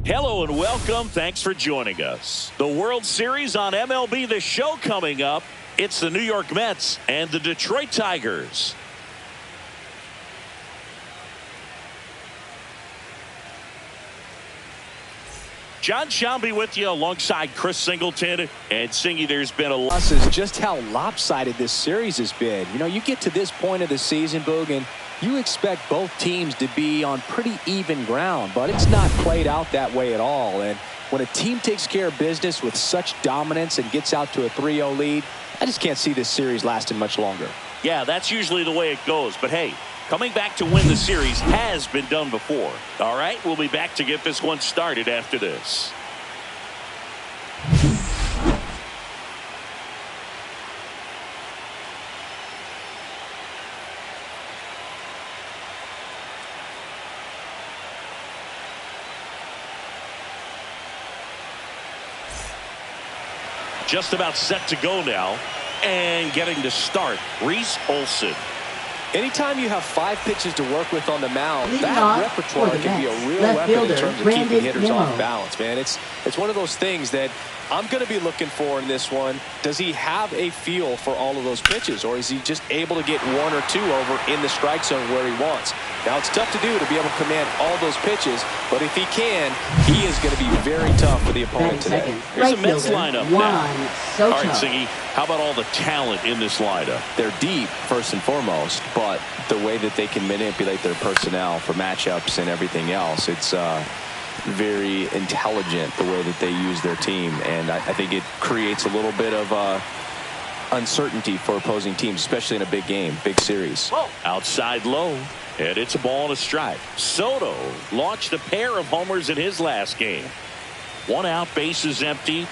Hello and welcome. Thanks for joining us. The World Series on MLB The Show coming up. It's the New York Mets and the Detroit Tigers. John Shambi with you alongside Chris Singleton. And Singy, there's been a lot. Is just how lopsided this series has been. You know, you get to this point of the season, Boog, and you expect both teams to be on pretty even ground, but it's not played out that way at all. And when a team takes care of business with such dominance and gets out to a 3-0 lead, I just can't see this series lasting much longer. Yeah, that's usually the way it goes. But hey, coming back to win the series has been done before. All right, we'll be back to get this one started after this. Just about set to go now, and getting to start, Reese Olson. Anytime you have 5 pitches to work with on the mound, that repertoire can be a real weapon in terms of keeping hitters off balance, man. It's one of those things that I'm going to be looking for in this one. Does he have a feel for all of those pitches, or is he just able to get 1 or 2 over in the strike zone where he wants? Now, it's tough to do to be able to command all those pitches, but if he can, he is going to be very tough for the opponent today. Here's a Mets lineup now. All right, Siggy, how about all the talent in this lineup? They're deep, first and foremost, but the way that they can manipulate their personnel for matchups and everything else, it's very intelligent the way that they use their team, and I think it creates a little bit of uncertainty for opposing teams, especially in a big game, big series. Whoa. Outside low, and it's a ball and a strike. Soto launched a pair of homers in his last game. 1 out, bases empty.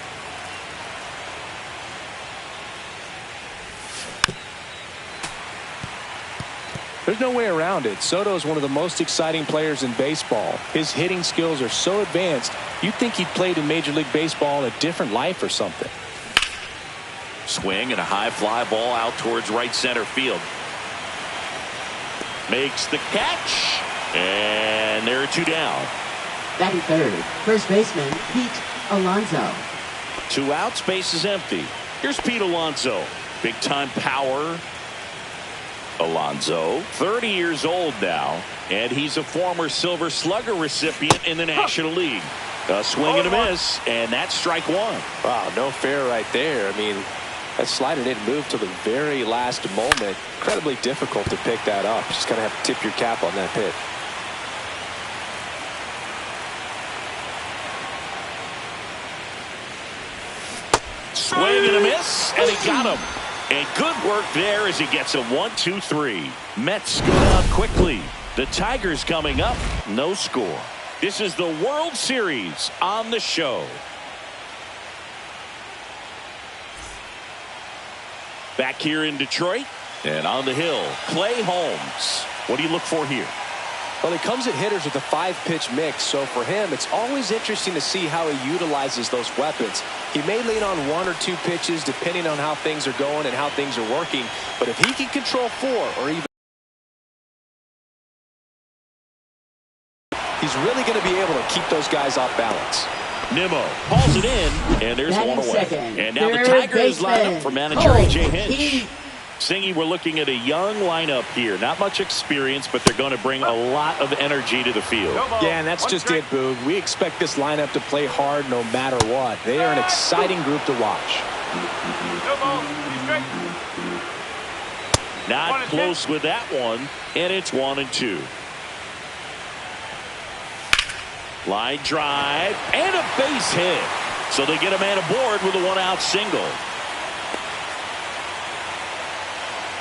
There's no way around it. Soto is one of the most exciting players in baseball. His hitting skills are so advanced, you'd think he'd played in Major League Baseball in a different life or something. Swing and a high fly ball out towards right center field. Makes the catch, and there are 2 down. Batting third, first baseman Pete Alonso. 2 outs, base is empty. Here's Pete Alonso. Big time power. Alonso, 30 years old now, and he's a former Silver Slugger recipient in the National League. A swing and a miss, and that's strike 1. Wow, no fair right there. I mean, that slider didn't move till the very last moment. Incredibly difficult to pick that up. Just gotta have to tip your cap on that pitch. Swing and a miss, and he got him. And good work there as he gets a 1-2-3. Mets go down quickly. The Tigers coming up, no score. This is the World Series on the show. Back here in Detroit, and on the hill, Clay Holmes. What do you look for here? Well, he comes at hitters with a 5-pitch mix, so for him, it's always interesting to see how he utilizes those weapons. He may lean on 1 or 2 pitches depending on how things are going and how things are working, but if he can control 4 or even, he's really going to be able to keep those guys off balance. Nimmo hauls it in, and there's 1 away. And now the Tigers line up for manager A.J. Hinch. Singy, we're looking at a young lineup here. Not much experience, but they're going to bring a lot of energy to the field. Yeah, and that's just it, Boog. We expect this lineup to play hard no matter what. They are an exciting group to watch. Not close with that one, and it's 1-2. Line drive, and a base hit. So they get a man aboard with a 1-out single.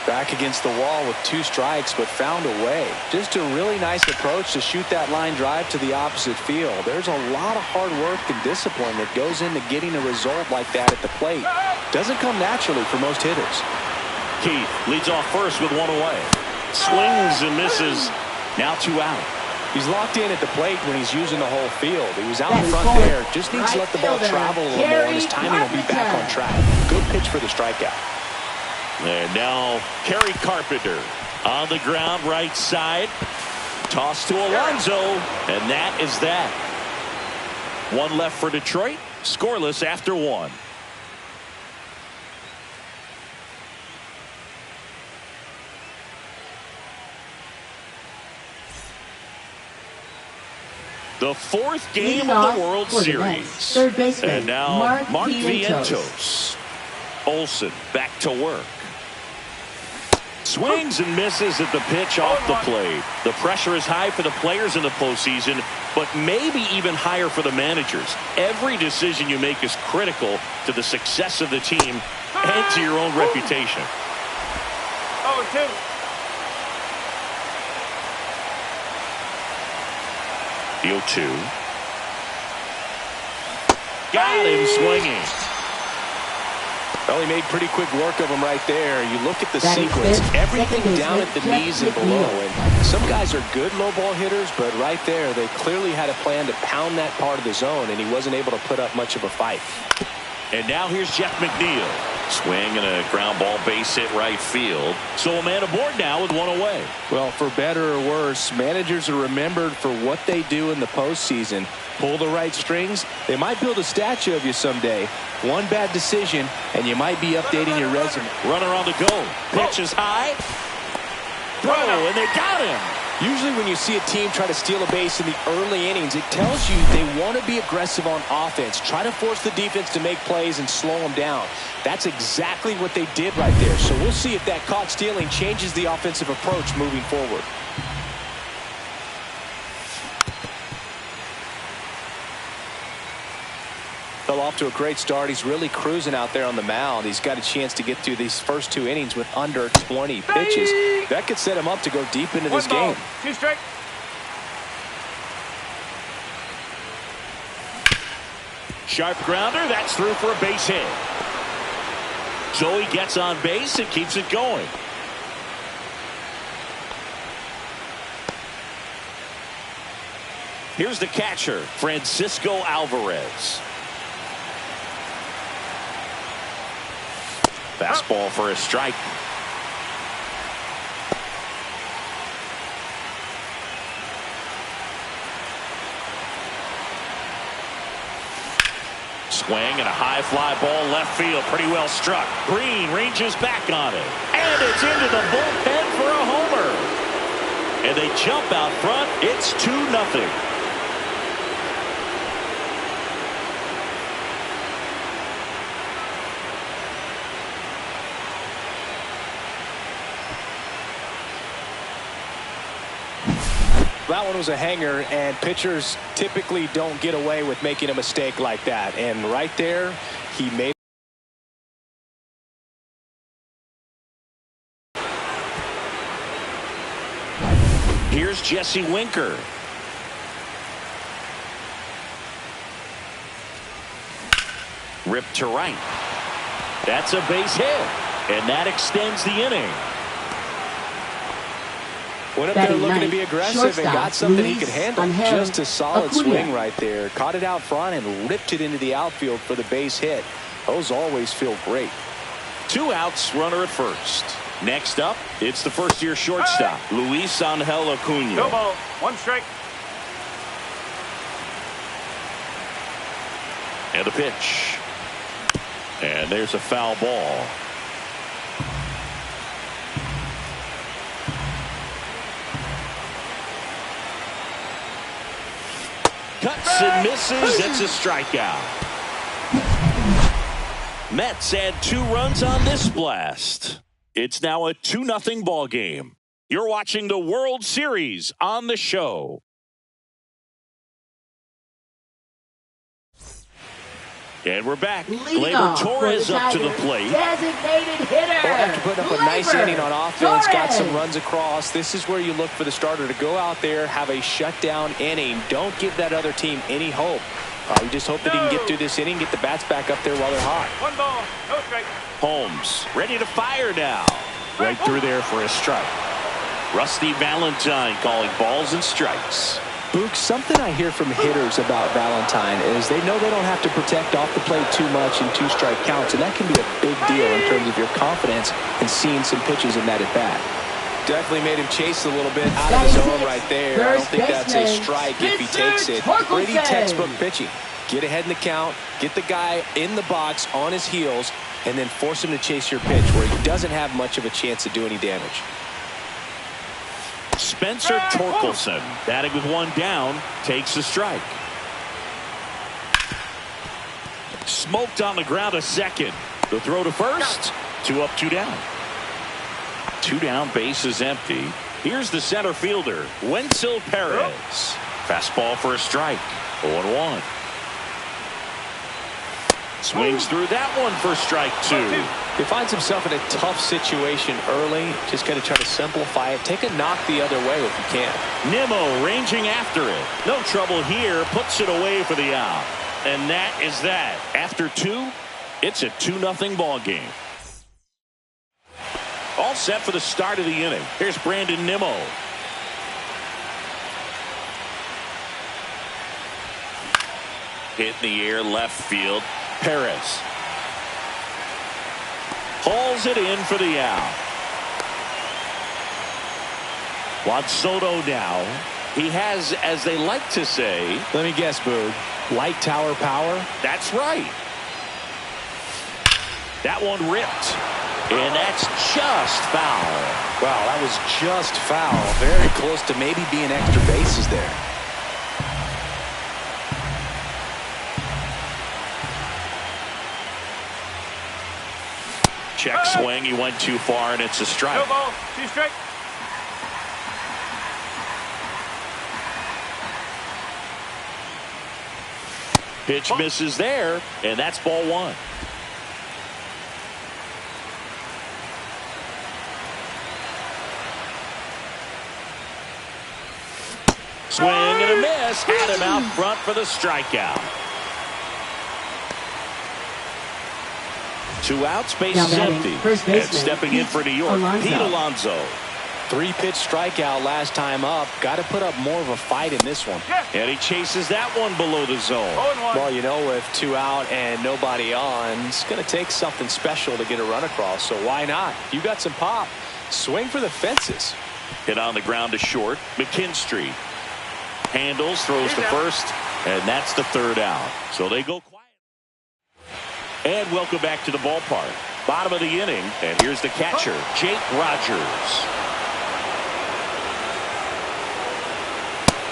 Back against the wall with 2 strikes, but found a way. Just a really nice approach to shoot that line drive to the opposite field. There's a lot of hard work and discipline that goes into getting a result like that at the plate. Doesn't come naturally for most hitters. Keith leads off first with 1 away. Swings and misses. Now 2 out. He's locked in at the plate when he's using the whole field. He was out in front there. Just needs to let the ball travel a little more, and his timing will be back on track. Good pitch for the strikeout. And now Kerry Carpenter on the ground, right side. Toss to Alonso, and that is that. One left for Detroit. Scoreless after one. The fourth game of the World Series. Third baseman, and now Mark Vientos. Olsen back to work. Swings and misses at the pitch off the plate. The pressure is high for the players in the postseason, but maybe even higher for the managers. Every decision you make is critical to the success of the team and to your own reputation. 0-2. The 0-2. Got him swinging. Well, he made pretty quick work of him right there. You look at the sequence, everything down at the knees and below. And some guys are good low ball hitters, but right there, they clearly had a plan to pound that part of the zone, and he wasn't able to put up much of a fight. And now here's Jeff McNeil. Swing and a ground ball base hit right field. So a man aboard now with one away. Well, for better or worse, managers are remembered for what they do in the postseason. Pull the right strings, they might build a statue of you someday. One bad decision, and you might be updating your resume. Runner on the go. Pitch is high. Throw, and they got him. Usually when you see a team try to steal a base in the early innings, it tells you they want to be aggressive on offense. Try to force the defense to make plays and slow them down. That's exactly what they did right there. So we'll see if that caught stealing changes the offensive approach moving forward. Fell off to a great start. He's really cruising out there on the mound. He's got a chance to get through these first two innings with under 20 pitches. That could set him up to go deep into this game. 2 strike. Sharp grounder. That's through for a base hit. So he gets on base and keeps it going. Here's the catcher, Francisco Alvarez. Fastball for a strike. Swing and a high fly ball left field. Pretty well struck. Green ranges back on it. And it's into the bullpen for a homer. And they jump out front. It's 2-0. That one was a hanger, and pitchers typically don't get away with making a mistake like that. And right there, he made. Here's Jesse Winker. Ripped to right. That's a base hit, and that extends the inning. Went up there looking to be aggressive and got something he could handle. Just a solid swing right there. Caught it out front and ripped it into the outfield for the base hit. Those always feel great. 2 outs, runner at first. Next up, it's the first-year shortstop, Luis Angel Acuna. No ball. 1 strike. And the pitch. And there's a foul ball. Cuts and misses. It's a strikeout. Mets add 2 runs on this blast. It's now a 2-0 ball game. You're watching the World Series on the show. And we're back. Gleyber Torres up to the plate. Designated hitter. Well, after putting up a nice inning on offense, got some runs across, this is where you look for the starter to go out there, have a shutdown inning. Don't give that other team any hope. You just hope that he can get through this inning, get the bats back up there while they're hot. 1 ball. No strike. Holmes ready to fire now. Right through there for a strike. Rusty Valentine calling balls and strikes. Book, something I hear from hitters about Valentine is they know they don't have to protect off the plate too much in 2-strike counts, and that can be a big deal in terms of your confidence and seeing some pitches in that at-bat. Definitely made him chase a little bit out of the zone right there. I don't think that's a strike if he takes it. Pretty textbook pitching. Get ahead in the count, get the guy in the box on his heels, and then force him to chase your pitch where he doesn't have much of a chance to do any damage. Spencer Torkelson, batting with one down, takes a strike. Smoked on the ground a second. The throw to first. 2 up, 2 down. 2 down, base is empty. Here's the center fielder, Wenzel Perez. Fastball for a strike. 0-1. Swings through that one for strike 2. He finds himself in a tough situation early. Just got to try to simplify it. Take a knock the other way if you can. Nimmo ranging after it. No trouble here. Puts it away for the out. And that is that. After 2, it's a 2-0 ball game. All set for the start of the inning. Here's Brandon Nimmo. Hit in the air, left field. Perez hauls it in for the out. Juan Soto now. He has, as they like to say, let me guess, Boog, light tower power. That's right. That one ripped, and that's just foul. Wow, that was just foul. Very close to maybe being extra bases there. Check swing. He went too far, and it's a strike. No ball. 2 strike. Pitch misses there, and that's ball 1. Swing and a miss. Had him out front for the strikeout. 2 outs, base is empty. And stepping in for New York, Pete Alonso. 3-pitch strikeout last time up. Got to put up more of a fight in this one. And he chases that one below the zone. Well, you know, with 2 out and nobody on, it's going to take something special to get a run across. So why not? You got some pop. Swing for the fences. Hit on the ground to short. McKinstry handles, throws to first, and that's the 3rd out. So they go quiet. And welcome back to the ballpark. Bottom of the inning, and here's the catcher, Jake Rogers.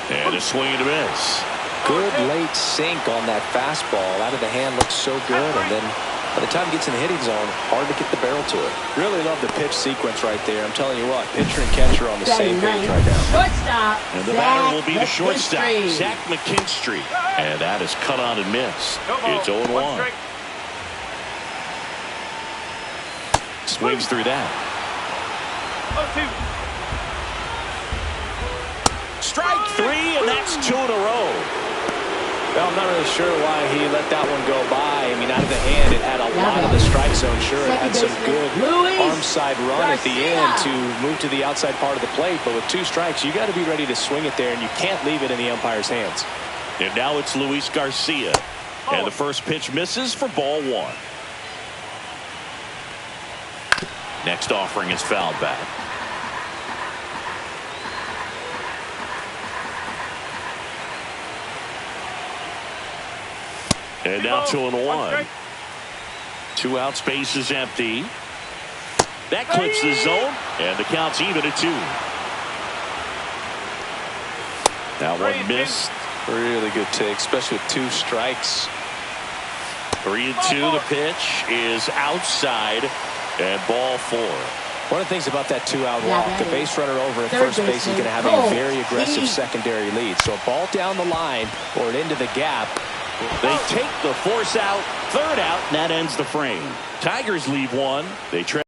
And a swing and a miss. Good late sink on that fastball. Out of the hand, looks so good, and then by the time it gets in the hitting zone, hard to get the barrel to it. Really love the pitch sequence right there. I'm telling you what, pitcher and catcher on the same page right now. Shortstop. And the batter will be the shortstop, Zach McKinstry. And that is cut on and miss. It's 0-1. Swings through that. 0-2. Strike 3, and that's 2 in a row. Well, I'm not really sure why he let that one go by. I mean, out of the hand, it had a lot of the strike zone. Sure, it had some good arm side run at the end to move to the outside part of the plate. But with 2 strikes, you got to be ready to swing it there, and you can't leave it in the umpire's hands. And now it's Luis Garcia. And the first pitch misses for ball 1. Next offering is fouled back. And now 2-1. 2 outs, base is empty. That clips the zone, and the count's even at 2. That one missed. Really good take, especially with 2 strikes. 3-2. The pitch is outside, and ball 4. One of the things about that 2-out walk, the base runner over at first base is going to have a very aggressive secondary lead. So a ball down the line or into the gap. They take the force out, 3rd out, and that ends the frame. Tigers leave 1. They trail.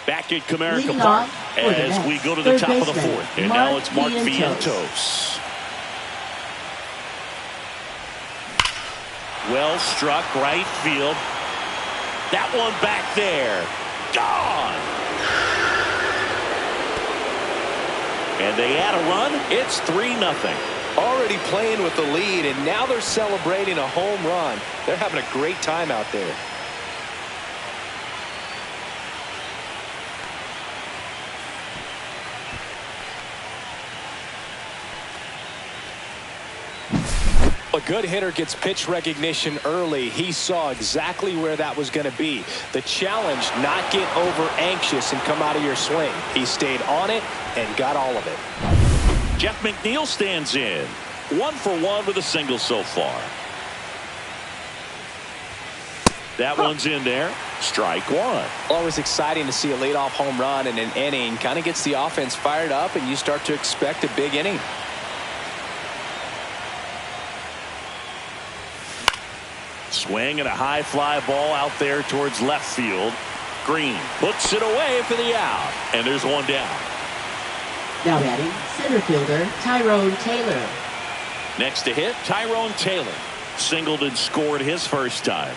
Back at Comerica Park as we go to the top of the 4th. And now it's Mark Vientos. Well struck, right field. That one back there. Gone. And they add a run. It's 3-0. Already playing with the lead, and now they're celebrating a home run. They're having a great time out there. A good hitter gets pitch recognition early. He saw exactly where that was going to be. The challenge, not get over anxious and come out of your swing. He stayed on it and got all of it. Jeff McNeil stands in. 1 for 1 with a single so far. That one's in there. Strike one. Always exciting to see a leadoff home run in an inning. Kind of gets the offense fired up, and you start to expect a big inning. Swing and a high fly ball out there towards left field. Green puts it away for the out. And there's one down. Now batting, center fielder Tyrone Taylor. Next to hit, Tyrone Taylor. Singled and scored his first time.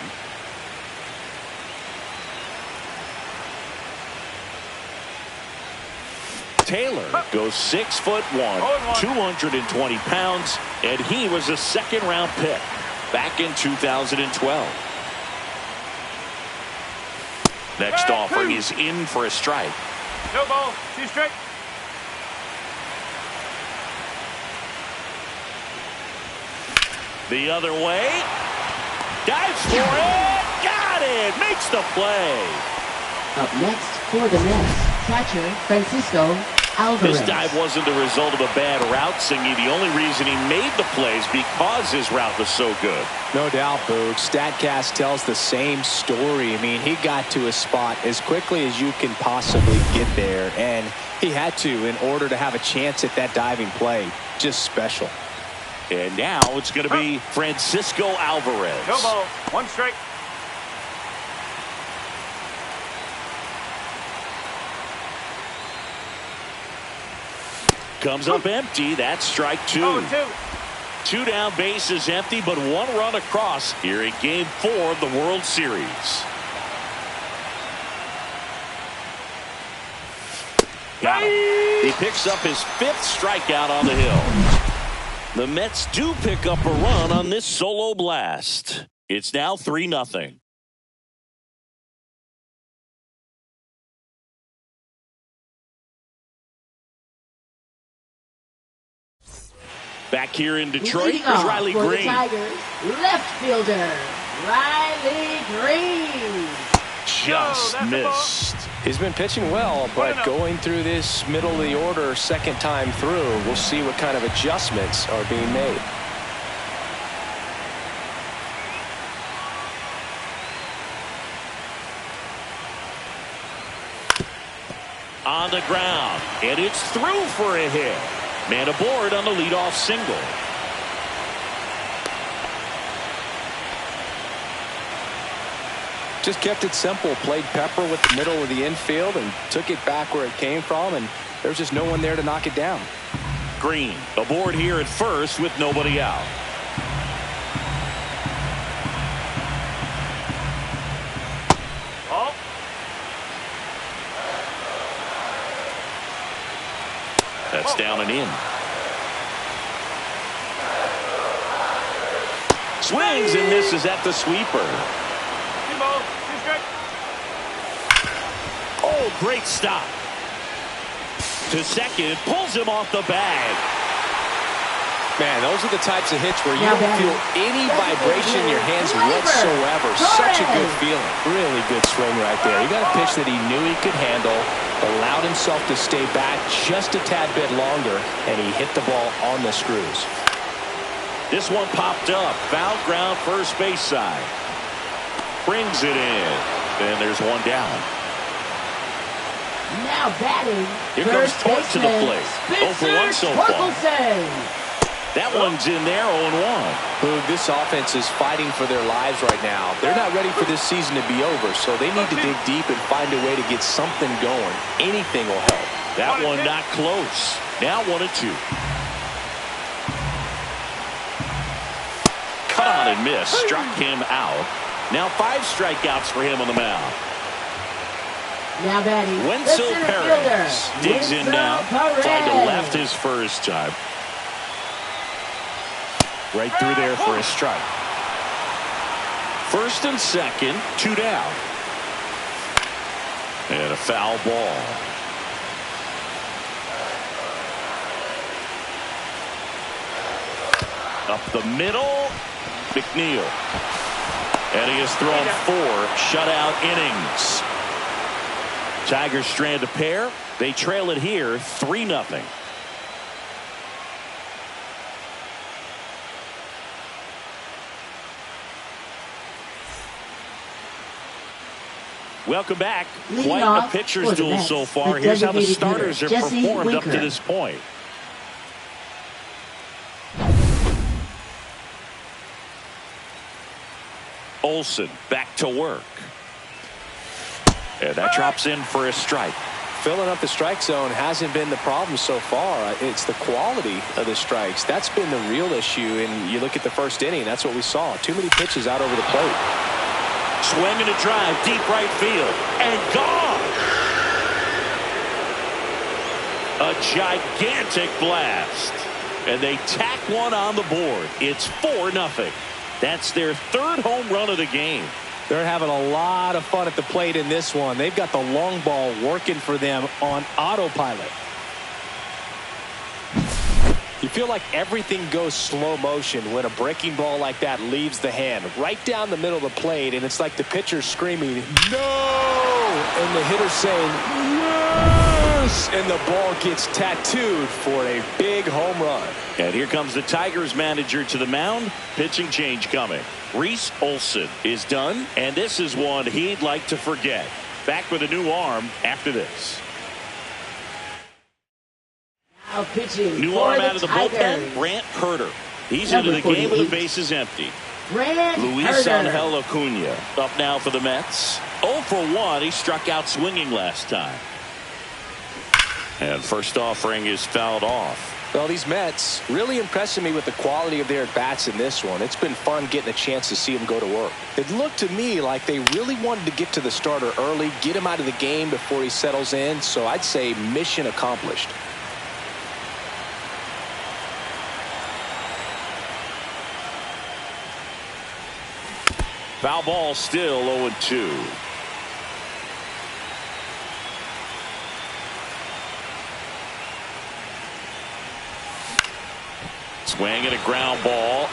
Taylor goes 6'1", 220 pounds, and he was a second-round pick back in 2012. Next offering is in for a strike. No ball, 2 strike. The other way. Dives for it. Got it. Makes the play. Up next for the Mets, catcher Francisco Alvarez. This dive wasn't the result of a bad route, Singy. The only reason he made the plays because his route was so good. No doubt, Boog. StatCast tells the same story. I mean, he got to a spot as quickly as you can possibly get there, and he had to in order to have a chance at that diving play. Just special. And now it's going to be Francisco Alvarez. No ball, 1 strike. Comes up empty. That's strike 2. 2 down, base is empty, but 1 run across here in Game 4 of the World Series. Got him. He picks up his 5th strikeout on the hill. The Mets do pick up a run on this solo blast. It's now 3-0. Back here in Detroit, there's Riley for Green. The Tigers, left fielder Riley Green. Just missed. He's been pitching well, but going through this middle of the order second time through, we'll see what kind of adjustments are being made. On the ground, and it's through for a hit. Man aboard on the leadoff single. Just kept it simple. Played pepper with the middle of the infield and took it back where it came from, and there's just no one there to knock it down. Green aboard here at first with nobody out. That's down and in. Swings and misses at the sweeper. 2 balls, 2 strike. Oh, great stop. To second, pulls him off the bag. Man, those are the types of hits where you don't feel any vibration in your hands whatsoever. Such a good feeling. Really good swing right there. He got a pitch that he knew he could handle, allowed himself to stay back just a tad bit longer, and he hit the ball on the screws. This one popped up. Foul ground, first base side. Brings it in. And there's one down. Now batting. Here comes Tork to the plate. 0 for 1 so far. That one's in there, 0-1. This offense is fighting for their lives right now. They're not ready for this season to be over, so they need to dig deep and find a way to get something going. Anything will help. That one not close. Now 1-2. Cut on and miss. Struck him out. Now 5 strikeouts for him on the mound. Now batting. Wenzel Perez digs in now. Tried to left his first time. Right through there for a strike. First and second, 2 down. And a foul ball. Up the middle, McNeil. And he has thrown 4 shutout innings. Tigers strand a pair. They trail it here 3-0. Welcome back. Quite a pitcher's duel so far. Here's how the starters have performed up to this point. Olsen back to work. And that drops in for a strike. Filling up the strike zone hasn't been the problem so far. It's the quality of the strikes. That's been the real issue. And you look at the first inning, that's what we saw. Too many pitches out over the plate. Swinging a drive, deep right field, and gone. A gigantic blast. And they tack one on the board. It's 4-0. That's their 3rd home run of the game. They're having a lot of fun at the plate in this one. They've got the long ball working for them on autopilot. You feel like everything goes slow motion when a breaking ball like that leaves the hand right down the middle of the plate, and it's like the pitcher's screaming, "No!" and the hitter's saying, "Yes!" and the ball gets tattooed for a big home run. And here comes the Tigers manager to the mound. Pitching change coming. Reese Olson is done, and this is one he'd like to forget. Back with a new arm after this. Now pitching New for arm the out of the Tigers. bullpen, Brant Herter. He's Number into the game with the 48. bases empty. Brant Luis Herter. Angel Acuna up now for the Mets. 0 for 1. He struck out swinging last time. And first offering is fouled off. Well, these Mets really impressing me with the quality of their at-bats in this one. It's been fun getting a chance to see them go to work. It looked to me like they really wanted to get to the starter early, get him out of the game before he settles in. So I'd say mission accomplished. Foul ball, still 0-2. Swing and a ground ball.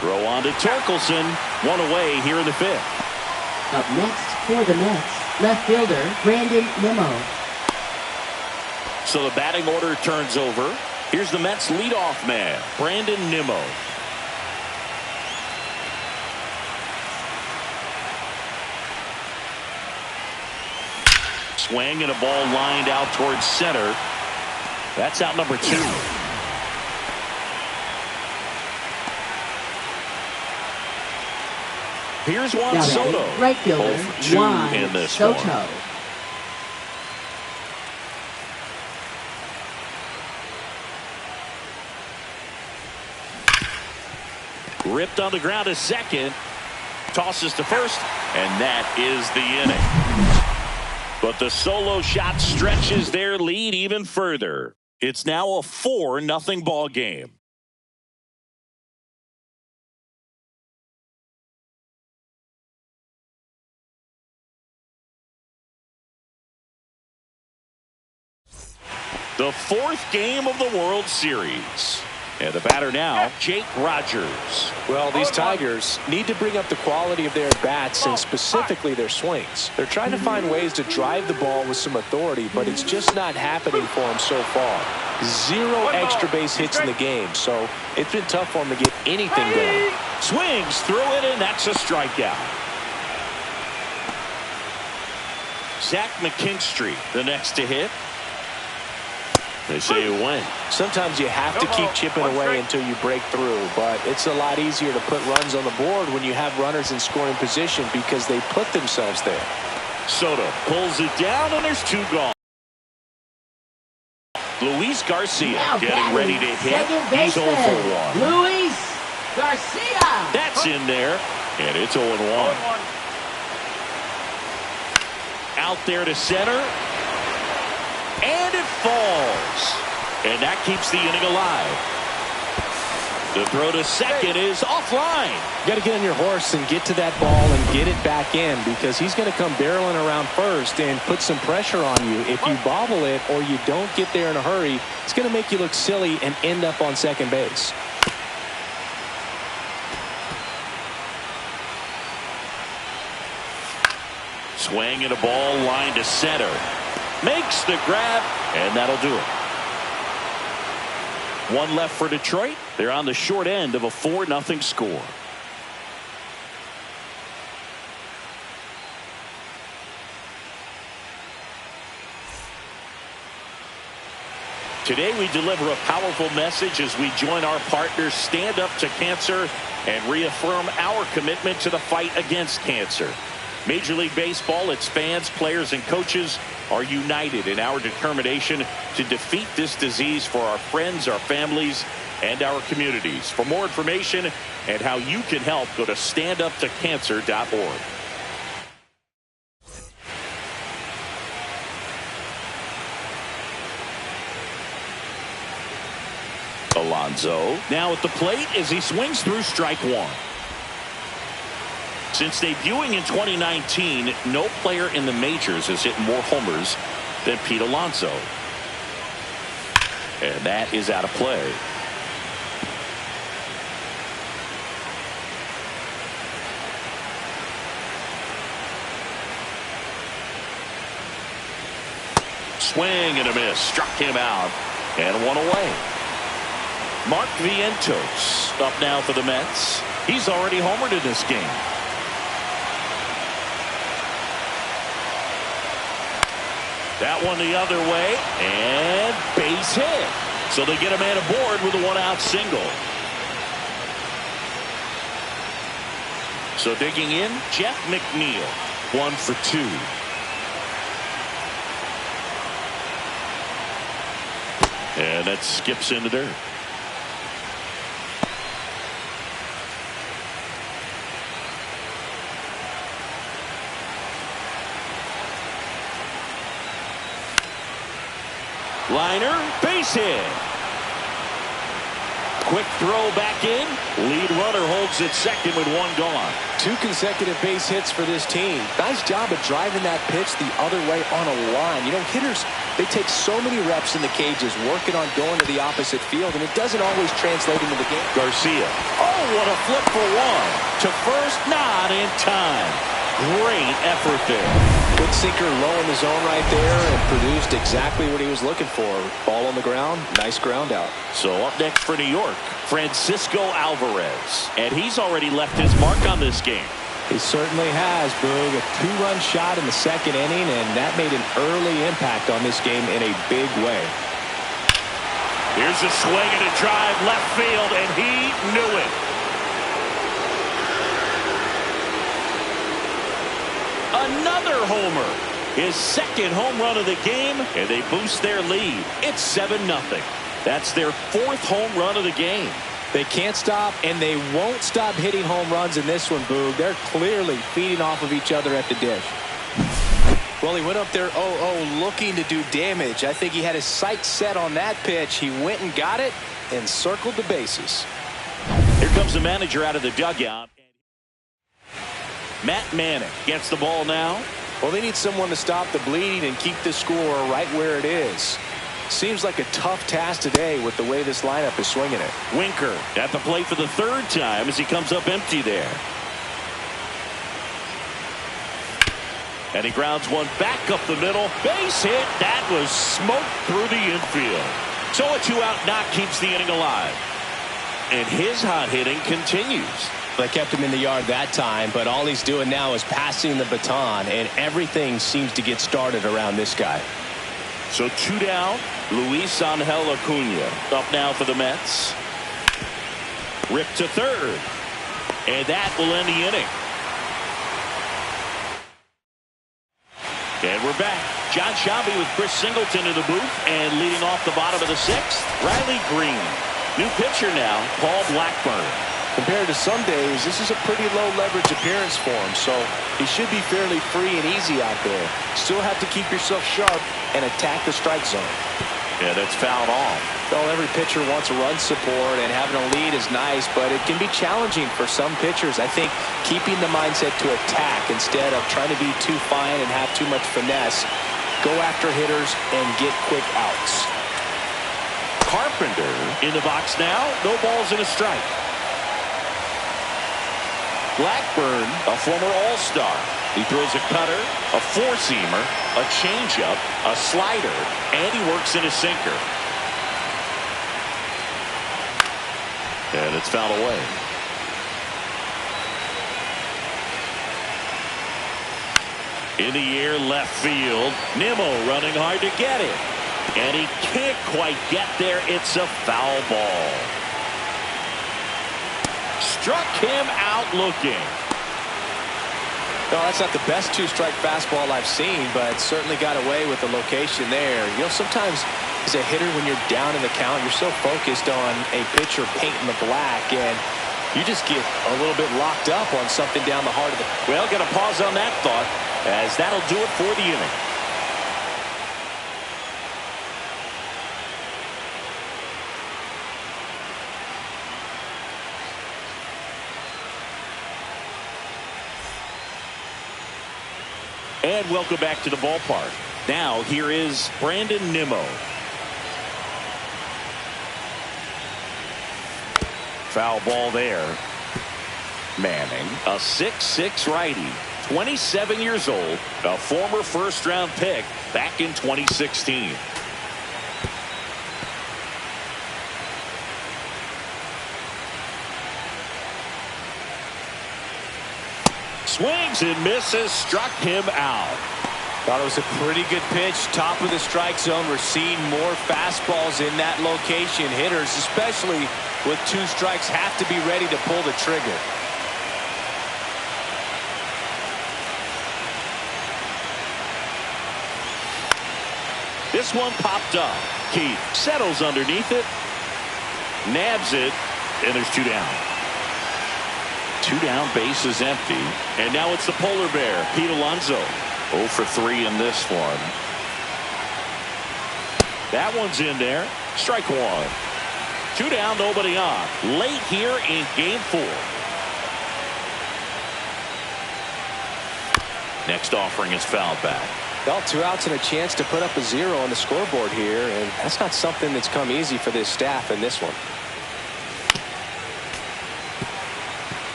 Throw on to Torkelson. 1 away here in the 5th. Up next for the Mets, left fielder Brandon Nimmo. So the batting order turns over. Here's the Mets leadoff man, Brandon Nimmo. Swing and a ball lined out towards center. That's out number 2. Here's Juan Soto. Right fielder 0 for 2 Juan in this Soto. one. Ripped on the ground to second. Tosses to first, and that is the inning. But the solo shot stretches their lead even further. It's now a 4-0 ball game. The 4th game of the World Series. And the batter now, Jake Rogers. Well, these Tigers need to bring up the quality of their bats and specifically their swings. They're trying to find ways to drive the ball with some authority, but it's just not happening for them so far. 0 extra base hits in the game, so it's been tough for them to get anything going. Swings through it, and that's a strikeout. Zach McKinstry, the next to hit. They say a win. Sometimes you have to keep chipping away until you break through, but it's a lot easier to put runs on the board when you have runners in scoring position because they put themselves there. Soto pulls it down, and there's 2 gone. Luis Garcia getting ready to hit. He's 0 for 1. Luis Garcia. That's in there, and it's 0-1. Out there to center. And it falls. And that keeps the inning alive. The throw to second is offline. You got to get on your horse and get to that ball and get it back in because he's going to come barreling around first and put some pressure on you. If you bobble it or you don't get there in a hurry, it's going to make you look silly and end up on second base. Swing and a ball line to center. Makes the grab, and that'll do it. One left for Detroit. They're on the short end of a 4-0 score. Today we deliver a powerful message as we join our partners Stand Up to Cancer and reaffirm our commitment to the fight against cancer. Major League Baseball, its fans, players, and coaches are united in our determination to defeat this disease for our friends, our families, and our communities. For more information and how you can help, go to standuptocancer.org. Alonso now at the plate as he swings through strike one. Since debuting in 2019, no player in the majors has hit more homers than Pete Alonso. And that is out of play. Swing and a miss. Struck him out. And one away. Mark Vientos up now for the Mets. He's already homered in this game. That one the other way, and base hit. So they get a man aboard with a one-out single. So digging in, Jeff McNeil, 1 for 2. And that skips into dirt. Liner, base hit. Quick throw back in. Lead runner holds it second with one gone. 2 consecutive base hits for this team. Nice job of driving that pitch the other way on a line. You know, hitters, they take so many reps in the cages working on going to the opposite field, and it doesn't always translate into the game. Garcia. Oh, what a flip for one. To first, not in time. Great effort there. Good sinker low in the zone right there and produced exactly what he was looking for. Ball on the ground, nice ground out. So up next for New York, Francisco Alvarez. And he's already left his mark on this game. He certainly has, Boog. A 2-run shot in the second inning, and that made an early impact on this game in a big way. Here's a swing and a drive left field, and he knew it. Another homer. His second home run of the game, and they boost their lead. It's 7-0. That's their 4th home run of the game. They can't stop, and they won't stop hitting home runs in this one, Boog. They're clearly feeding off of each other at the dish. Well, he went up there 0-0 looking to do damage. I think he had his sights set on that pitch. He went and got it and circled the bases. Here comes the manager out of the dugout. Matt Manning gets the ball now. Well, they need someone to stop the bleeding and keep the score right where it is. Seems like a tough task today with the way this lineup is swinging it. Winker at the plate for the 3rd time as he comes up empty there. And he grounds one back up the middle. Base hit. That was smoked through the infield. So a 2-out knock keeps the inning alive. And his hot hitting continues. They kept him in the yard that time, but all he's doing now is passing the baton, and everything seems to get started around this guy. So 2 down. Luis Angel Acuna up now for the Mets. Ripped to third. And that will end the inning. And we're back. John Shelby with Chris Singleton in the booth, and leading off the bottom of the 6th, Riley Green. New pitcher now, Paul Blackburn. Compared to some days, this is a pretty low leverage appearance for him, so he should be fairly free and easy out there. Still have to keep yourself sharp and attack the strike zone. Yeah, that's fouled off. Well, every pitcher wants run support, and having a lead is nice, but it can be challenging for some pitchers. I think keeping the mindset to attack instead of trying to be too fine and have too much finesse, go after hitters and get quick outs. Carpenter in the box now. No balls and a strike. Blackburn, a former All-Star. He throws a cutter, a four-seamer, a changeup, a slider, and he works in a sinker. And it's fouled away. In the air, left field. Nimmo running hard to get it. And he can't quite get there. It's a foul ball. Struck him out looking. No, that's not the best two-strike fastball I've seen, but certainly got away with the location there. You know, sometimes as a hitter, when you're down in the count, you're so focused on a pitcher painting the black, and you just get a little bit locked up on something down the heart of the... Well, got to pause on that thought, as that'll do it for the inning. And welcome back to the ballpark. Now here is Brandon Nimmo. Foul ball there. Manning, a 6'6" righty, 27 years old, a former first-round pick back in 2016. Swings and misses, struck him out. Thought it was a pretty good pitch, top of the strike zone. We're seeing more fastballs in that location. Hitters, especially with two strikes, have to be ready to pull the trigger. This one popped up. Keith settles underneath it, nabs it, and there's two down. Two down, base is empty. And now it's the polar bear, Pete Alonso. 0 for 3 in this one. That one's in there. Strike one. Two down, nobody on. Late here in game 4. Next offering is fouled back. Well, 2 outs and a chance to put up a 0 on the scoreboard here, and that's not something that's come easy for this staff in this one.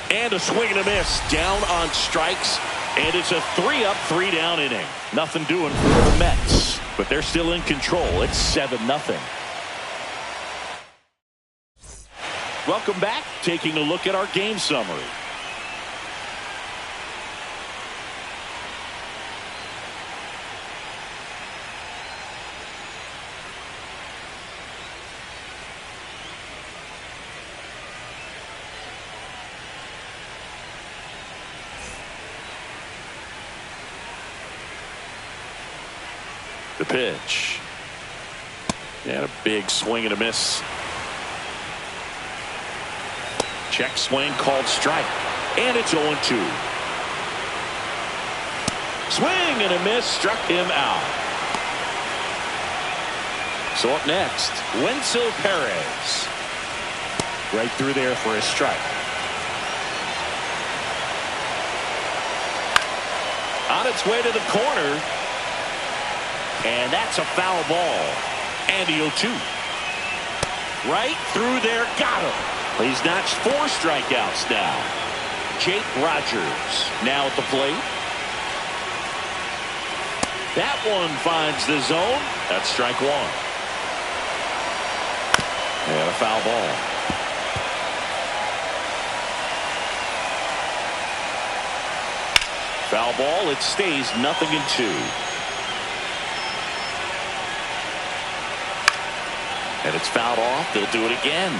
And a swing and a miss down on strikes, and it's a 3-up, 3-down inning. Nothing doing for the Mets, but they're still in control. It's 7-0. Welcome back. Taking a look at our game summary. The pitch. And a big swing and a miss. Check swing called strike. And it's 0-2. Swing and a miss, struck him out. So up next, Wenzel Perez. Right through there for a strike. On its way to the corner. And that's a foul ball. And the 0-2. Right through there, got him. He's notched 4 strikeouts now. Jake Rogers now at the plate. That one finds the zone. That's strike 1. And a foul ball. Foul ball. It stays 0-2. And it's fouled off. They'll do it again.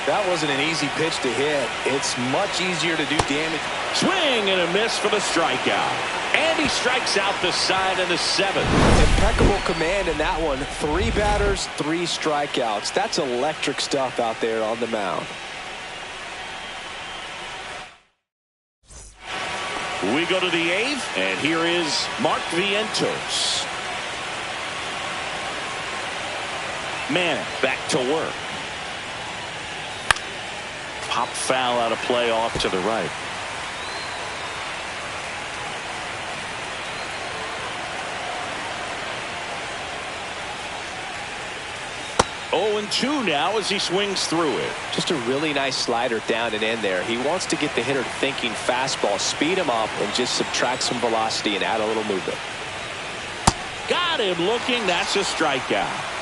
That wasn't an easy pitch to hit. It's much easier to do damage. Swing and a miss for the strikeout. And he strikes out the side of the 7th. Impeccable command in that one. 3 batters, 3 strikeouts. That's electric stuff out there on the mound. We go to the 8th, and here is Mark Vientos. Manning back to work. Pop foul out of play off to the right. 0-2 now as he swings through it. Just a really nice slider down and in there. He wants to get the hitter thinking fastball, speed him up, and just subtract some velocity and add a little movement. Got him looking. That's a strikeout.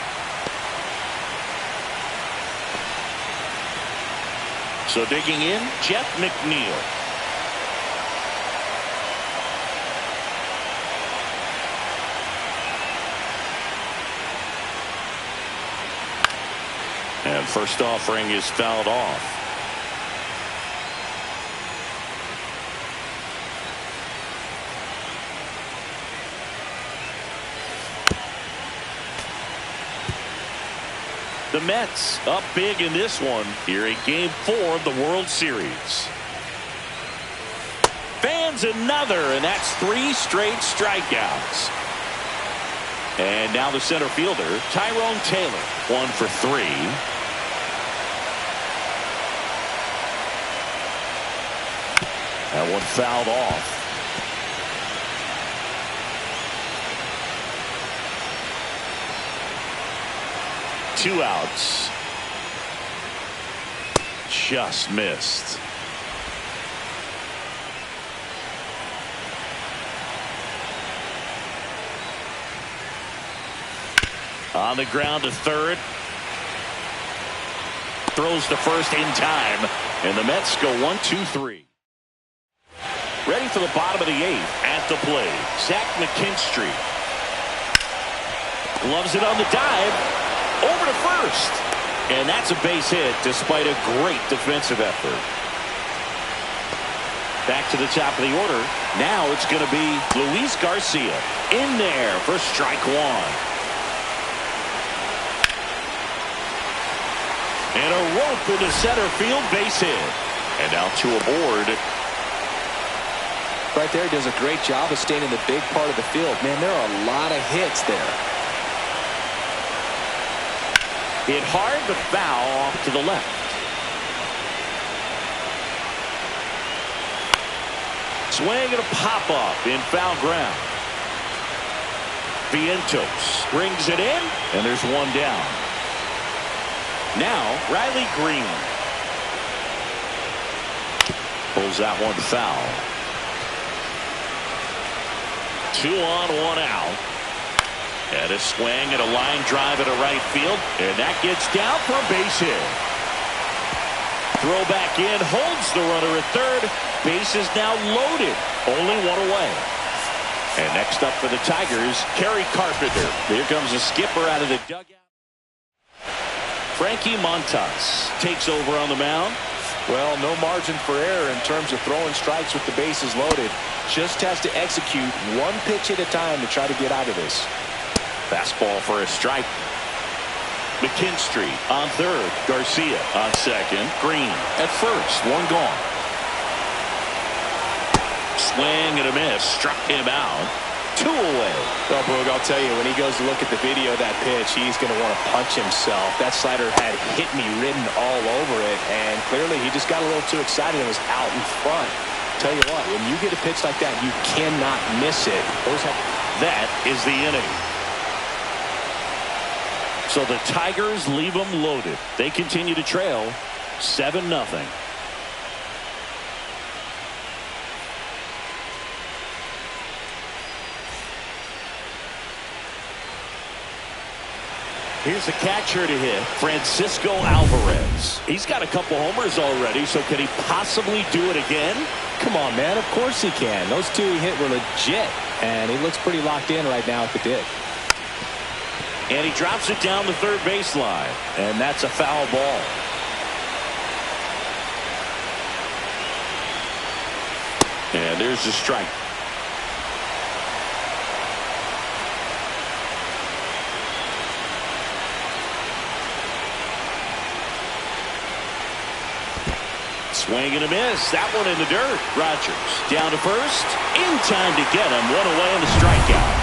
So digging in, Jeff McNeil. And first offering is fouled off. The Mets up big in this one here in Game 4 of the World Series. Fans another, and that's 3 straight strikeouts. And now the center fielder, Tyrone Taylor, 1 for 3. That one fouled off. Two outs. Just missed. On the ground to third. Throws to first in time. And the Mets go 1-2-3. Ready for the bottom of the 8th. At the plate, Zach McKinstry. Loves it on the dive. Over to first. And that's a base hit despite a great defensive effort. Back to the top of the order. Now it's going to be Luis Garcia in there for strike 1. And a rope into center field, base hit. And now 2 aboard. Right there, he does a great job of staying in the big part of the field. Man, there are a lot of hits there. Hit hard, but foul off to the left. Swing and a pop-up in foul ground. Vientos brings it in, and there's 1 down. Now, Riley Green. Pulls that one foul. 2 on, 1 out. And a swing and a line drive at a right field. And that gets down for a base hit. Throw back in, holds the runner at third. Base is now loaded. Only 1 away. And next up for the Tigers, Kerry Carpenter. Here comes the skipper out of the dugout. Frankie Montas takes over on the mound. Well, no margin for error in terms of throwing strikes with the bases loaded. Just has to execute 1 pitch at a time to try to get out of this. Fastball for a strike. McKinstry on third. Garcia on second. Green at first. 1 gone. Swing and a miss. Struck him out. 2 away. Well, Boog, I'll tell you, when he goes to look at the video of that pitch, he's going to want to punch himself. That slider had hit me written all over it, and clearly he just got a little too excited and was out in front. Tell you what, when you get a pitch like that, you cannot miss it. That is the inning. So the Tigers leave them loaded. They continue to trail 7-0. Here's the catcher to hit, Francisco Alvarez. He's got a couple homers already, so can he possibly do it again? Come on, man. Of course he can. Those 2 he hit were legit, and he looks pretty locked in right now at the dig. And he drops it down the third baseline, and that's a foul ball. And there's the strike. Swing and a miss. That one in the dirt. Rogers down to first. In time to get him. 1 away on the strikeout.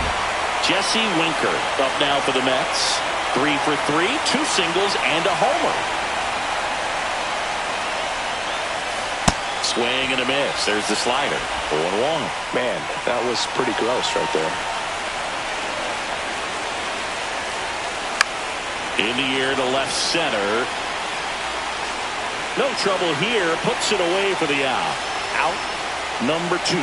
Jesse Winker up now for the Mets. 3 for 3. 2 singles and a homer. Swing and a miss. There's the slider. 0-1. Man, that was pretty gross right there. In the air to left center. No trouble here. Puts it away for the out. Out number 2.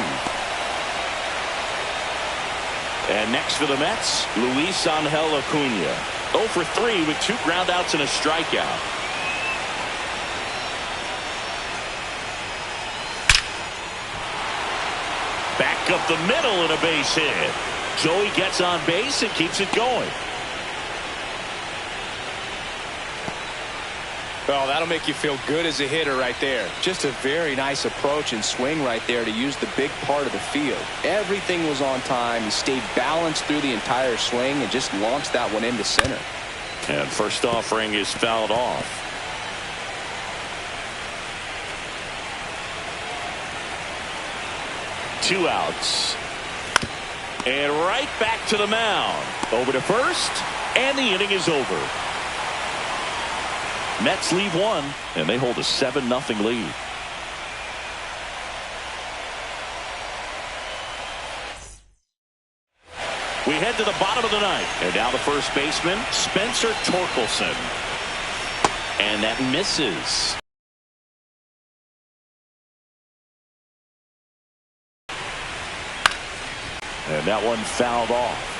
And next for the Mets, Luis Angel Acuna. 0 for 3 with 2 groundouts and a strikeout. Back up the middle and a base hit. Joey gets on base and keeps it going. Well, that'll make you feel good as a hitter right there. Just a very nice approach and swing right there to use the big part of the field. Everything was on time. He stayed balanced through the entire swing and just launched that one into center. And first offering is fouled off. Two outs. And right back to the mound. Over to first, and the inning is over. Mets leave 1, and they hold a 7-0 lead. We head to the bottom of the ninth, and now the first baseman, Spencer Torkelson. And that misses. And that one fouled off.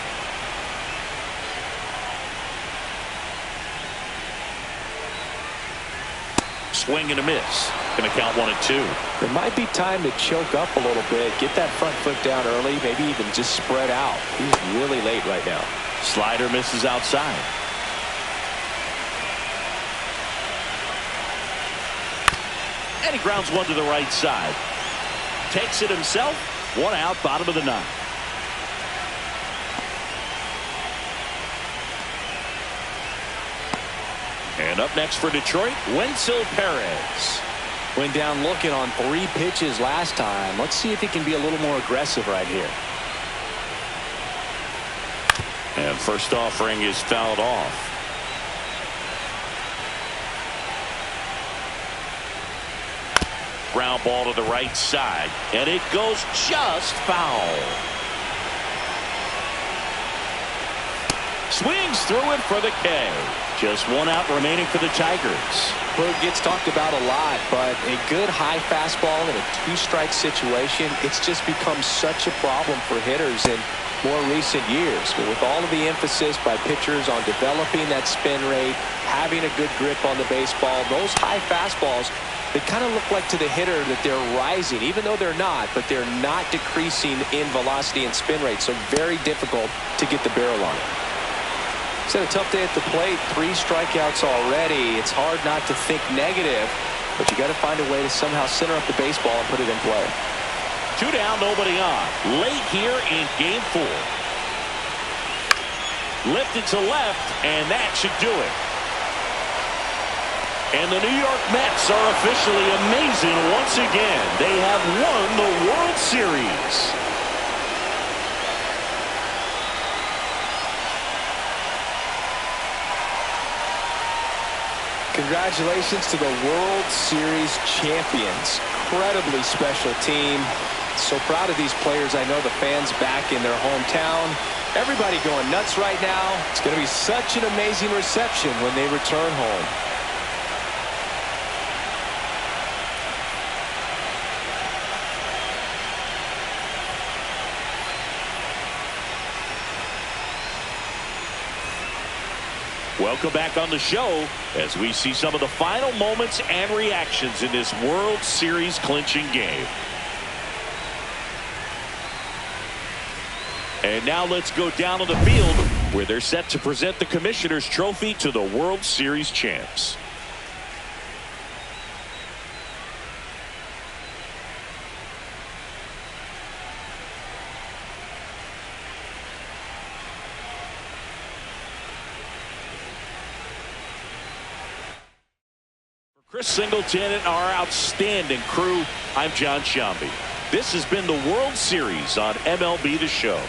Swing and a miss. Going to count 1-2. It might be time to choke up a little bit. Get that front foot down early. Maybe even just spread out. He's really late right now. Slider misses outside. And he grounds one to the right side. Takes it himself. 1 out, bottom of the ninth. And up next for Detroit, Wenzel Perez. Went down looking on 3 pitches last time. Let's see if he can be a little more aggressive right here. And first offering is fouled off. Ground ball to the right side, and it goes just foul. Swings through it for the K. Just 1 out remaining for the Tigers. Well, it gets talked about a lot, but a good high fastball in a 2-strike situation, it's just become such a problem for hitters in more recent years. But with all of the emphasis by pitchers on developing that spin rate, having a good grip on the baseball, those high fastballs, they kind of look like to the hitter that they're rising, even though they're not, but they're not decreasing in velocity and spin rate. So very difficult to get the barrel on it. It's had a tough day at the plate. 3 strikeouts already. It's hard not to think negative, but you got to find a way to somehow center up the baseball and put it in play. 2 down, nobody on. Late here in game 4. Lifted to left, and that should do it. And the New York Mets are officially amazing once again. They have won the World Series. Congratulations to the World Series champions. Incredibly special team. So proud of these players. I know the fans back in their hometown. Everybody going nuts right now. It's going to be such an amazing reception when they return home. Welcome back on the show as we see some of the final moments and reactions in this World Series clinching game. And now let's go down to the field where they're set to present the Commissioner's Trophy to the World Series champs. Chris Singleton and our outstanding crew, I'm John Shambi. This has been the World Series on MLB The Show.